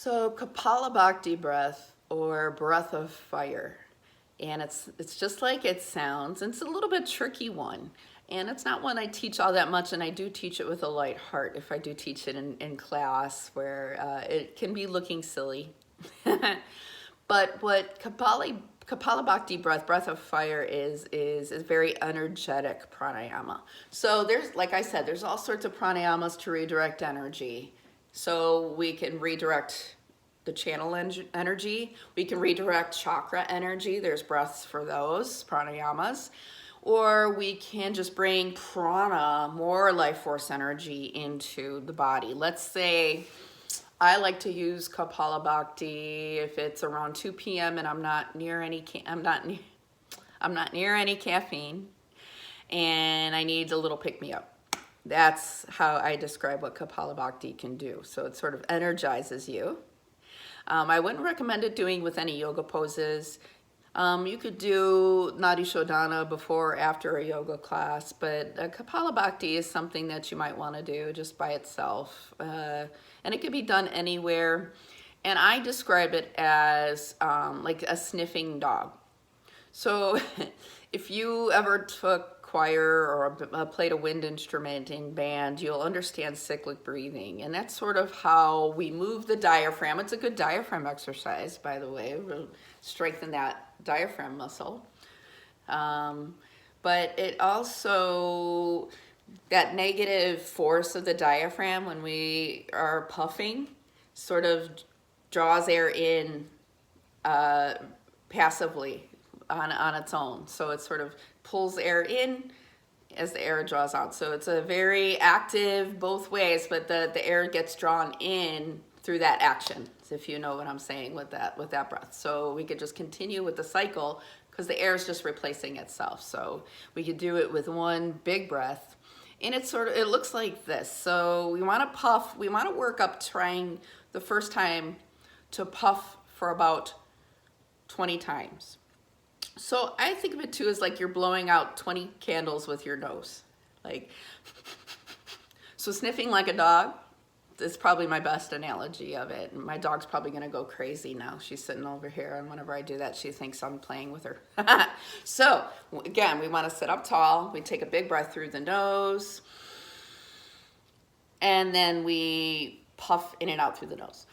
So Kapalabhakti breath, or breath of fire, and it's just like it sounds. It's a little bit tricky one, and it's not one I teach all that much, and I do teach it with a light heart if I do teach it in class, where it can be looking silly. But what Kapalabhakti breath of fire is very energetic pranayama. So there's, like I said, there's all sorts of pranayamas to redirect energy. So we can redirect the channel energy. We can redirect chakra energy. There's breaths for those, pranayamas. Or we can just bring prana, more life force energy into the body. Let's say I like to use Kapalabhakti if it's around 2 p.m. and I'm not near any caffeine, and I need a little pick-me-up. That's how I describe what Kapalabhakti can do. So it sort of energizes you. I wouldn't recommend it doing with any yoga poses. You could do Nadi Shodhana before or after a yoga class, but Kapalabhakti is something that you might want to do just by itself. And it can be done anywhere. And I describe it as like a sniffing dog. So if you ever took choir or played a wind instrument in band, you'll understand cyclic breathing. And that's sort of how we move the diaphragm. It's a good diaphragm exercise, by the way. We'll strengthen that diaphragm muscle. But it also, that negative force of the diaphragm when we are puffing sort of draws air in passively on its own. So it sort of pulls air in as the air draws out. So it's a very active both ways, but the air gets drawn in through that action, if you know what I'm saying with that breath. So we could just continue with the cycle because the air is just replacing itself. So we could do it with one big breath. And it looks like this. So we want to puff, we want to work up trying the first time to puff for about 20 times. So I think of it too as like you're blowing out 20 candles with your nose. Like, so sniffing like a dog is probably my best analogy of it. And my dog's probably gonna go crazy now. She's sitting over here, and whenever I do that, she thinks I'm playing with her. So again, we wanna sit up tall. We take a big breath through the nose, and then we puff in and out through the nose.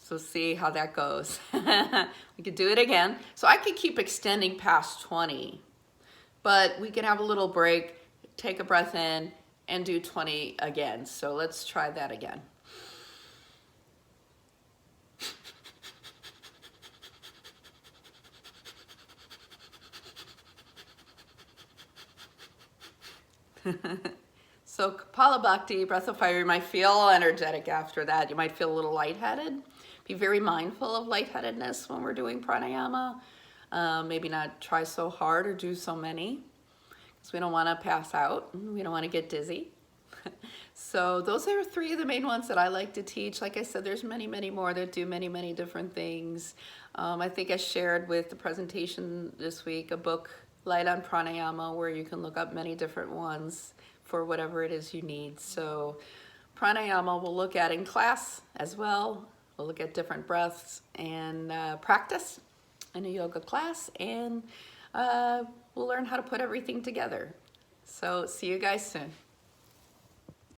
So see how that goes. We could do it again. So I could keep extending past 20, but we can have a little break, take a breath in, and do 20 again. So let's try that again. So Kapalabhakti, breath of fire, you might feel energetic after that. You might feel a little lightheaded. Be very mindful of lightheadedness when we're doing pranayama. Maybe not try so hard or do so many, because we don't want to pass out. We don't want to get dizzy. So those are 3 of the main ones that I like to teach. Like I said, there's many, many more that do many, many different things. I think I shared with the presentation this week a book, Light on Pranayama, where you can look up many different ones for whatever it is you need. So pranayama we'll look at in class as well. We'll look at different breaths and practice in a yoga class, and we'll learn how to put everything together. So see you guys soon.